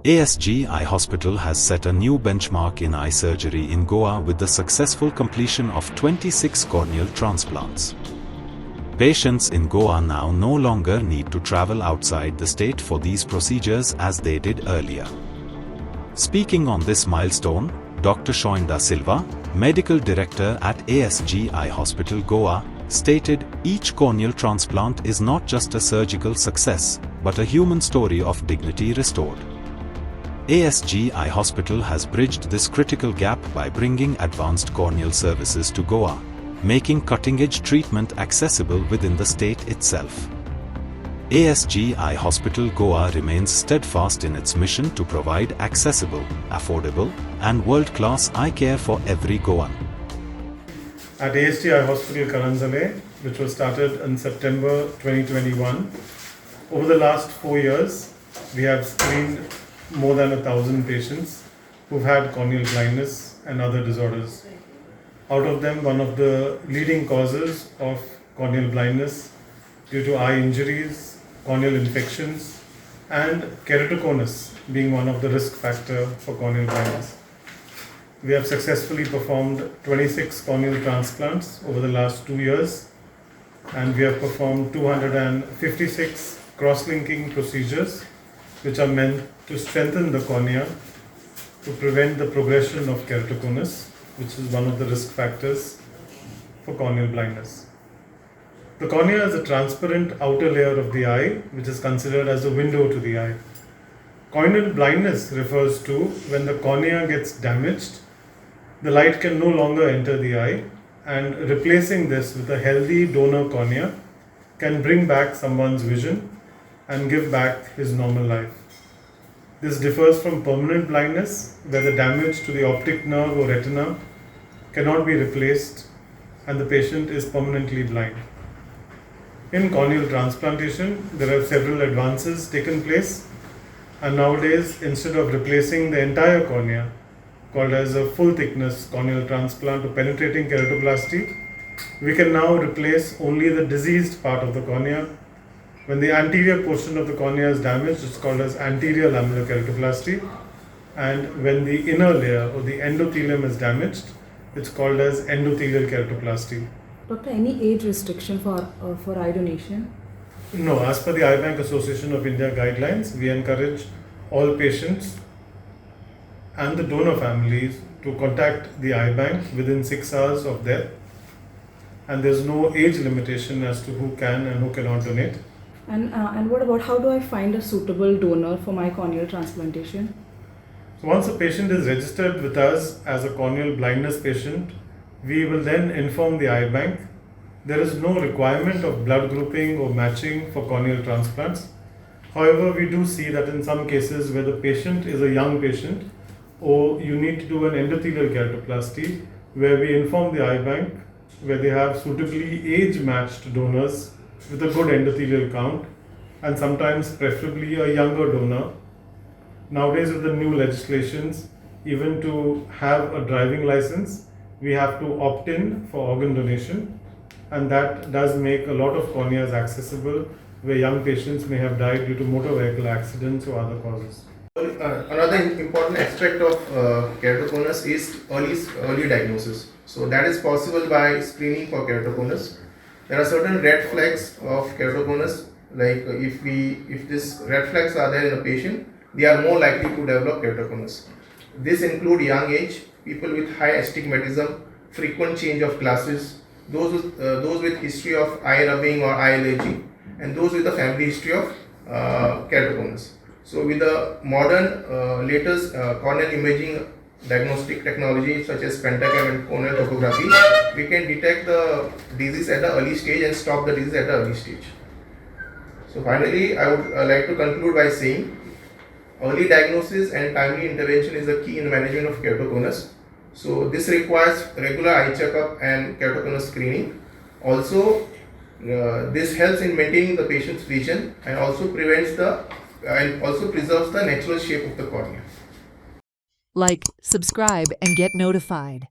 ASG Eye Hospital has set a new benchmark in eye surgery in Goa with the successful completion of 26 corneal transplants. Patients in Goa now no longer need to travel outside the state for these procedures as they did earlier. Speaking on this milestone, Dr. Silva, Medical Director at ASG Eye Hospital Goa, stated, "Each corneal transplant is not just a surgical success, but a human story of dignity restored." ASG Eye Hospital has bridged this critical gap by bringing advanced corneal services to Goa, making cutting-edge treatment accessible within the state itself. ASG Eye Hospital Goa remains steadfast in its mission to provide accessible, affordable, and world-class eye care for every Goan. At ASG Eye Hospital Karanzale, which was started in September 2021, over the last 4 years, we have screened more than 1,000 patients who've had corneal blindness and other disorders. Out of them, one of the leading causes of corneal blindness due to eye injuries, corneal infections, and keratoconus being one of the risk factor for corneal blindness. We have successfully performed 26 corneal transplants over the last 2 years, and we have performed 256 cross-linking procedures which are meant to strengthen the cornea to prevent the progression of keratoconus, which is one of the risk factors for corneal blindness. The cornea is a transparent outer layer of the eye, which is considered as a window to the eye. Corneal blindness refers to when the cornea gets damaged, the light can no longer enter the eye, and replacing this with a healthy donor cornea can bring back someone's vision and give back his normal life. This differs from permanent blindness, where the damage to the optic nerve or retina cannot be replaced and the patient is permanently blind. In corneal transplantation, there are several advances taken place, and nowadays, instead of replacing the entire cornea, called as a full thickness corneal transplant or penetrating keratoplasty, we can now replace only the diseased part of the cornea. When the anterior portion of the cornea is damaged, it's called as anterior lamellar keratoplasty, and when the inner layer or the endothelium is damaged, it's called as endothelial keratoplasty. Doctor, any age restriction for eye donation? No, as per the Eye Bank Association of India guidelines, we encourage all patients and the donor families to contact the eye bank within 6 hours of death, and there's no age limitation as to who can and who cannot donate. And what about, how do I find a suitable donor for my corneal transplantation? So once a patient is registered with us as a corneal blindness patient, we will then inform the eye bank. There is no requirement of blood grouping or matching for corneal transplants. However, we do see that in some cases where the patient is a young patient, or you need to do an endothelial keratoplasty, where we inform the eye bank where they have suitably age-matched donors with a good endothelial count, and sometimes preferably a younger donor. Nowadays, with the new legislations, even to have a driving license, we have to opt in for organ donation, and that does make a lot of corneas accessible where young patients may have died due to motor vehicle accidents or other causes. Another important aspect of keratoconus is early diagnosis. So that is possible by screening for keratoconus. There are certain red flags of keratoconus, like if these red flags are there in a patient, they are more likely to develop keratoconus. This include young age, people with high astigmatism, frequent change of glasses, those with history of eye rubbing or eye allergy, and those with a family history of keratoconus. So with the modern latest corneal imaging diagnostic technology such as pentacam and corneal topography, we can detect the disease at the early stage and stop the disease at the early stage. So finally, I would like to conclude by saying early diagnosis and timely intervention is the key in the management of keratoconus. So this requires regular eye checkup and keratoconus screening. Also, this helps in maintaining the patient's vision and also preserves the natural shape of the cornea. Like, subscribe, and get notified.